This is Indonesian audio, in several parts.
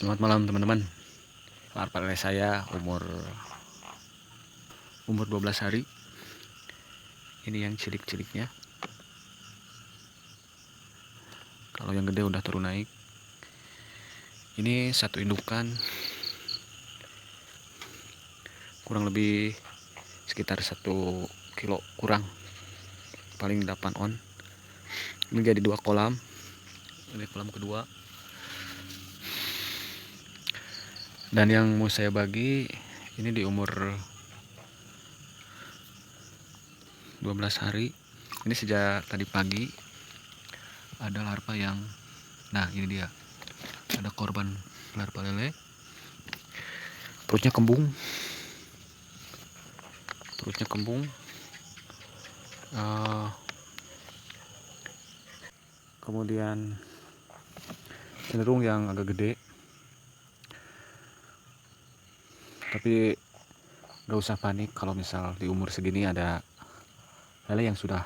Selamat malam teman-teman. Larva lele saya umur 12 hari. Ini yang cilik-ciliknya. Kalau yang gede udah turun naik. Ini satu indukan kurang lebih sekitar 1 kilo kurang, paling 8 on. Ini jadi 2 kolam. Ini kolam kedua. Dan yang mau saya bagi ini di umur 12 hari. Ini sejak tadi pagi ada larva yang, nah ini dia, ada korban larva lele. Perutnya kembung. Kemudian cenderung yang agak gede, tapi gak usah panik kalau misal di umur segini ada lele yang sudah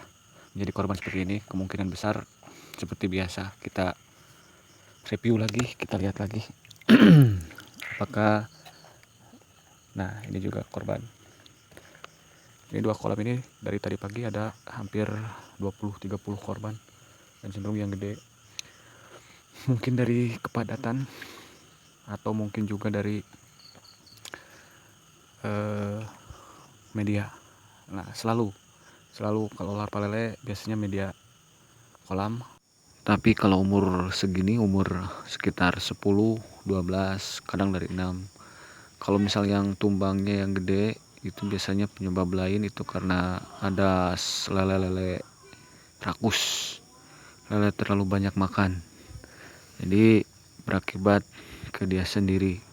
menjadi korban seperti ini. Kemungkinan besar seperti biasa, kita review lagi, kita lihat lagi apakah, nah ini juga korban. Ini 2 kolam ini dari tadi pagi ada hampir 20-30 korban, dan cenderung yang gede. Mungkin dari kepadatan atau mungkin juga dari media. Nah, selalu kalau larva lele biasanya media kolam. Tapi kalau umur segini, umur sekitar 10, 12, kadang dari 6. Kalau misal yang tumbangnya yang gede, itu biasanya penyebab lain itu karena ada lele-lele rakus. Lele terlalu banyak makan. Jadi berakibat ke dia sendiri.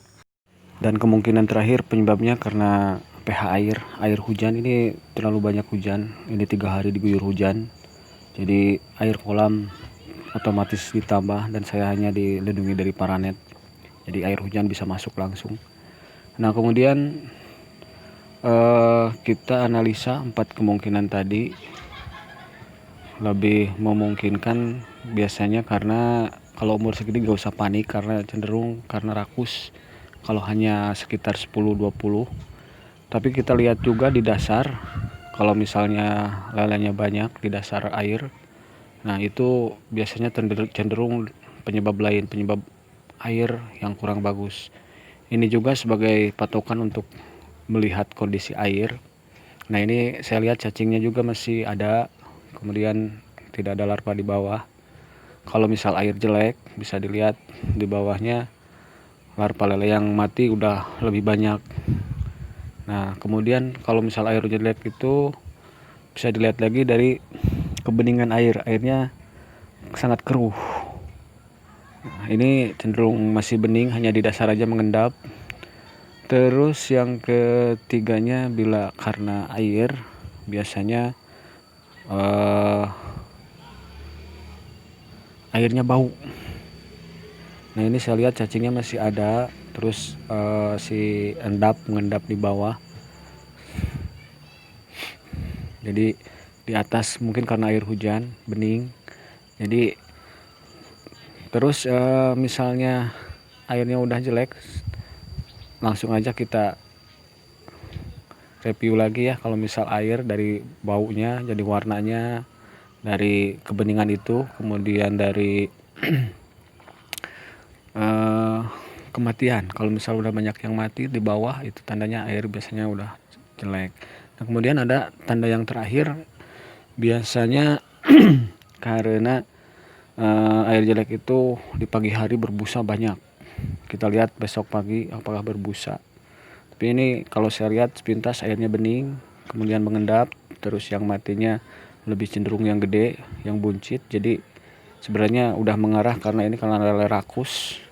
Dan kemungkinan terakhir penyebabnya karena pH air hujan. Ini terlalu banyak hujan. Ini 3 hari diguyur hujan, jadi air kolam otomatis ditambah, dan saya hanya dilindungi dari paranet, jadi air hujan bisa masuk langsung. Nah, kemudian kita analisa 4 kemungkinan tadi. Lebih memungkinkan biasanya karena kalau umur segini gak usah panik, karena cenderung karena rakus kalau hanya sekitar 10-20. Tapi kita lihat juga di dasar, kalau misalnya lelenya banyak di dasar air, nah itu biasanya cenderung penyebab lain, penyebab air yang kurang bagus. Ini juga sebagai patokan untuk melihat kondisi air. Nah, ini saya lihat cacingnya juga masih ada, kemudian tidak ada larva di bawah. Kalau misal air jelek, bisa dilihat di bawahnya larva lele yang mati udah lebih banyak. Nah, kemudian kalau misal air jelek itu bisa dilihat lagi dari kebeningan airnya sangat keruh. Nah, ini cenderung masih bening, hanya di dasar aja mengendap. Terus yang ketiganya, bila karena air, biasanya airnya bau. Nah, ini saya lihat cacingnya masih ada, terus si mengendap di bawah. Jadi di atas mungkin karena air hujan bening. Jadi terus misalnya airnya udah jelek, langsung aja kita review lagi ya. Kalau misal air dari baunya, jadi warnanya, dari kebeningan itu, kemudian dari kematian. Kalau misal udah banyak yang mati di bawah, itu tandanya air biasanya udah jelek. Nah, kemudian ada tanda yang terakhir, biasanya karena air jelek itu di pagi hari berbusa banyak. Kita lihat besok pagi apakah berbusa. Tapi ini kalau saya lihat sepintas airnya bening, kemudian mengendap, terus yang matinya lebih cenderung yang gede, yang buncit. Jadi sebenarnya udah mengarah karena ini karena lele rakus,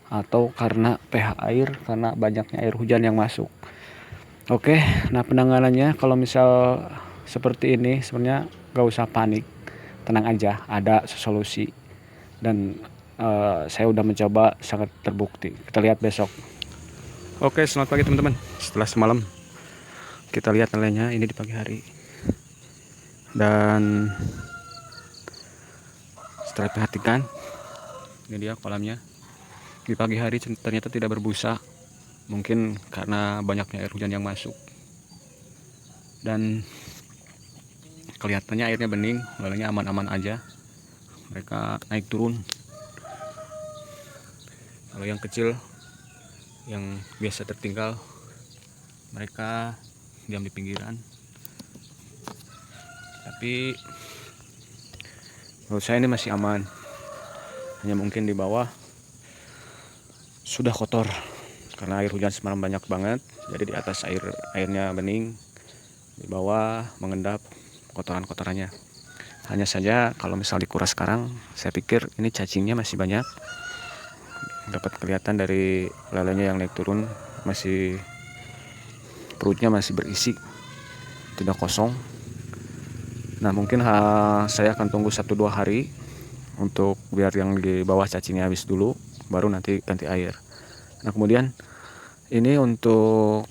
atau karena pH air, karena banyaknya air hujan yang masuk. Oke, nah penanganannya kalau misal seperti ini sebenarnya gak usah panik, tenang aja, ada solusi. Dan saya udah mencoba, sangat terbukti. Kita lihat besok. Oke, selamat pagi teman-teman. Setelah semalam kita lihat lelenya ini di pagi hari, dan setelah perhatikan, ini dia kolamnya. Di pagi hari ternyata tidak berbusa, mungkin karena banyaknya air hujan yang masuk. Dan kelihatannya airnya bening, lalanya aman-aman aja. Mereka naik turun. Kalau yang kecil, yang biasa tertinggal, mereka diam di pinggiran. Tapi menurut saya ini masih aman. Hanya mungkin di bawah sudah kotor karena air hujan semalam banyak banget. Jadi di atas airnya bening, di bawah mengendap kotoran-kotorannya. Hanya saja kalau misal dikuras sekarang, saya pikir ini cacingnya masih banyak. Dapat kelihatan dari lelenya yang naik turun, masih perutnya masih berisi, tidak kosong. Nah mungkin saya akan tunggu 1-2 hari untuk biar yang di bawah cacingnya habis dulu, baru nanti ganti air. Nah kemudian ini untuk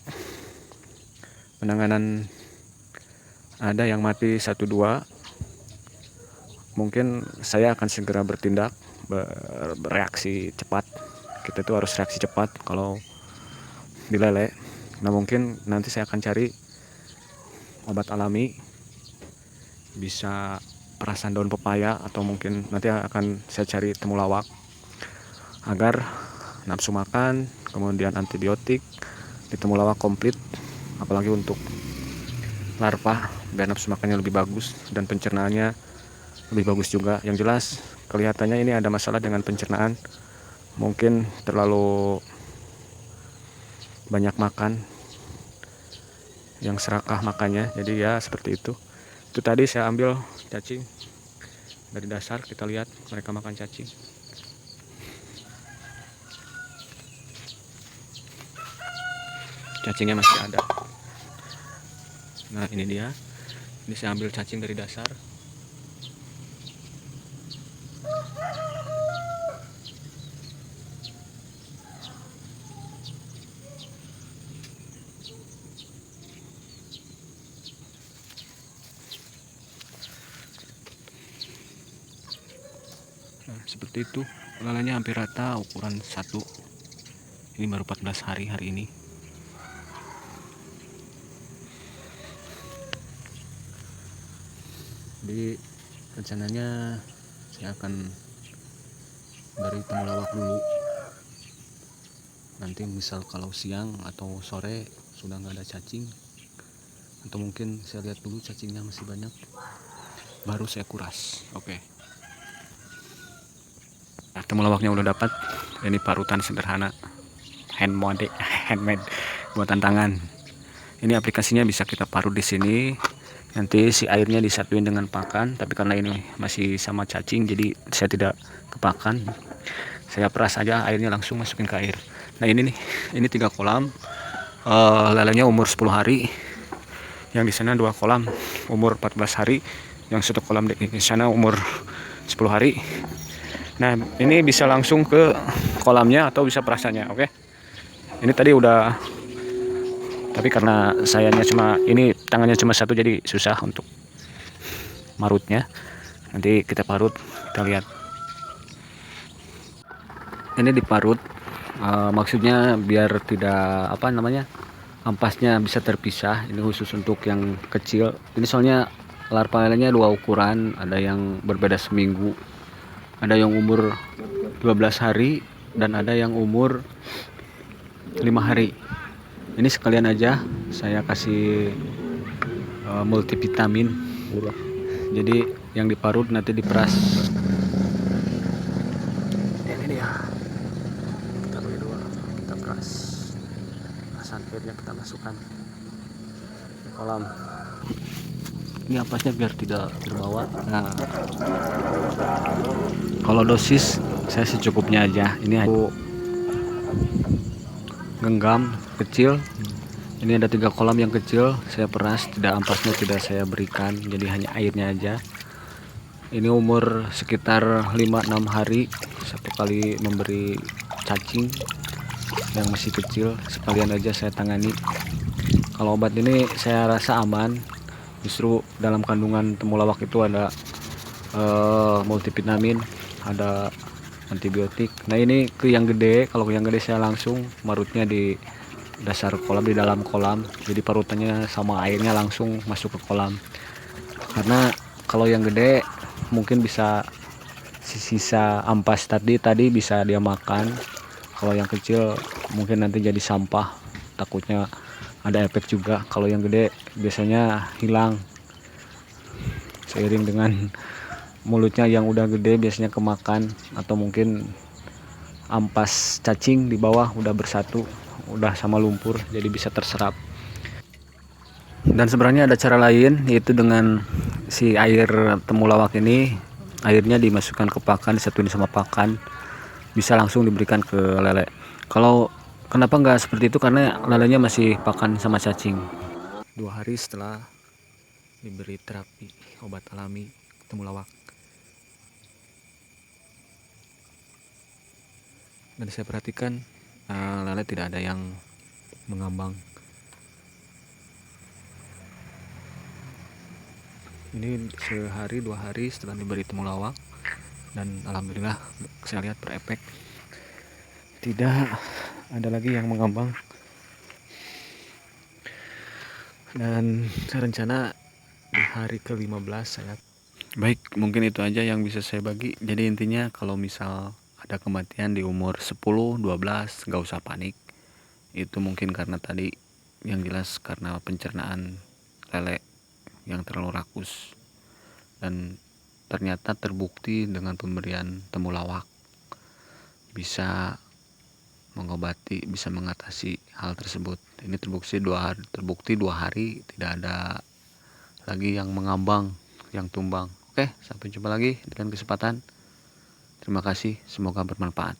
penanganan ada yang mati 1-2, mungkin saya akan segera bertindak, bereaksi cepat. Kita tuh harus reaksi cepat kalau di lele. Nah mungkin nanti saya akan cari obat alami, bisa perasan daun pepaya, atau mungkin nanti akan saya cari temulawak agar nafsu makan, kemudian antibiotik di temulawak komplit, apalagi untuk larva, biar nafsu makannya lebih bagus dan pencernaannya lebih bagus juga. Yang jelas kelihatannya ini ada masalah dengan pencernaan, mungkin terlalu banyak makan, yang serakah makannya, jadi ya seperti itu. Itu tadi saya ambil cacing dari dasar, kita lihat mereka makan cacing. Cacingnya masih ada. Nah ini dia, ini saya ambil cacing dari dasar. Nah seperti itu, lalanya hampir rata, ukuran 1. Ini baru 14 hari hari ini. Jadi rencananya saya akan beri temulawak dulu. Nanti misal kalau siang atau sore sudah nggak ada cacing, atau mungkin saya lihat dulu cacingnya masih banyak, baru saya kuras. Oke. Nah, temulawaknya udah dapat. Ini parutan sederhana, handmade buatan tangan. Ini aplikasinya bisa kita parut di sini. Nanti si airnya disatuin dengan pakan, tapi karena ini masih sama cacing, jadi saya tidak kepakan. Saya peras aja airnya, langsung masukin ke air. Nah ini nih, ini 3 kolam. Lelenya umur 10 hari. Yang di sana 2 kolam umur 14 hari. Yang 1 kolam di sana umur 10 hari. Nah ini bisa langsung ke kolamnya atau bisa perasannya, oke? Ini tadi udah, tapi karena sayanya cuma ini, tangannya cuma 1, jadi susah untuk marutnya. Nanti kita parut, kita lihat. Ini diparut, maksudnya biar tidak ampasnya bisa terpisah. Ini khusus untuk yang kecil. Ini soalnya larva lelenya 2 ukuran, ada yang berbeda seminggu, ada yang umur 12 hari dan ada yang umur 5 hari. Ini sekalian aja saya kasih multivitamin. Jadi yang diparut nanti diperas. Ini dia. Kita beri dua, kita peras. Perasan airnya kita masukkan ke kolam. Ini ampasnya biar tidak terbawa. Nah, kalau dosis saya secukupnya aja. Ini aku genggam kecil. Ini ada 3 kolam yang kecil, saya peras, tidak ampasnya tidak saya berikan, jadi hanya airnya aja. Ini umur sekitar 5-6 hari, 1 kali memberi cacing yang masih kecil, sekalian aja saya tangani. Kalau obat ini saya rasa aman, justru dalam kandungan temulawak itu ada multivitamin, ada antibiotik. Nah ini ke yang gede, kalau yang gede saya langsung marutnya di dasar kolam, di dalam kolam, jadi parutannya sama airnya langsung masuk ke kolam. Karena kalau yang gede mungkin bisa sisa ampas tadi bisa dia makan. Kalau yang kecil mungkin nanti jadi sampah, takutnya ada efek juga. Kalau yang gede biasanya hilang seiring dengan mulutnya yang udah gede, biasanya kemakan atau mungkin ampas cacing di bawah udah bersatu, udah sama lumpur, jadi bisa terserap. Dan sebenarnya ada cara lain, yaitu dengan si air temulawak ini, airnya dimasukkan ke pakan, disatuin sama pakan, bisa langsung diberikan ke lele. Kalau kenapa nggak seperti itu, karena lelenya masih pakan sama cacing. 2 hari setelah diberi terapi obat alami temulawak, dan saya perhatikan lele tidak ada yang mengambang. Ini sehari 2 hari setelah diberi temulawak, dan alhamdulillah saya lihat berefek, tidak ada lagi yang mengambang. Dan saya rencana di hari ke-15 saya. Baik, mungkin itu aja yang bisa saya bagi. Jadi intinya kalau misal ada kematian di umur 10, 12, gak usah panik. Itu mungkin karena tadi, yang jelas karena pencernaan lele yang terlalu rakus. Dan ternyata terbukti dengan pemberian temulawak bisa mengobati, bisa mengatasi hal tersebut. Ini terbukti 2 hari tidak ada lagi yang mengambang, yang tumbang. Oke, sampai jumpa lagi dengan kesempatan. Terima kasih, semoga bermanfaat.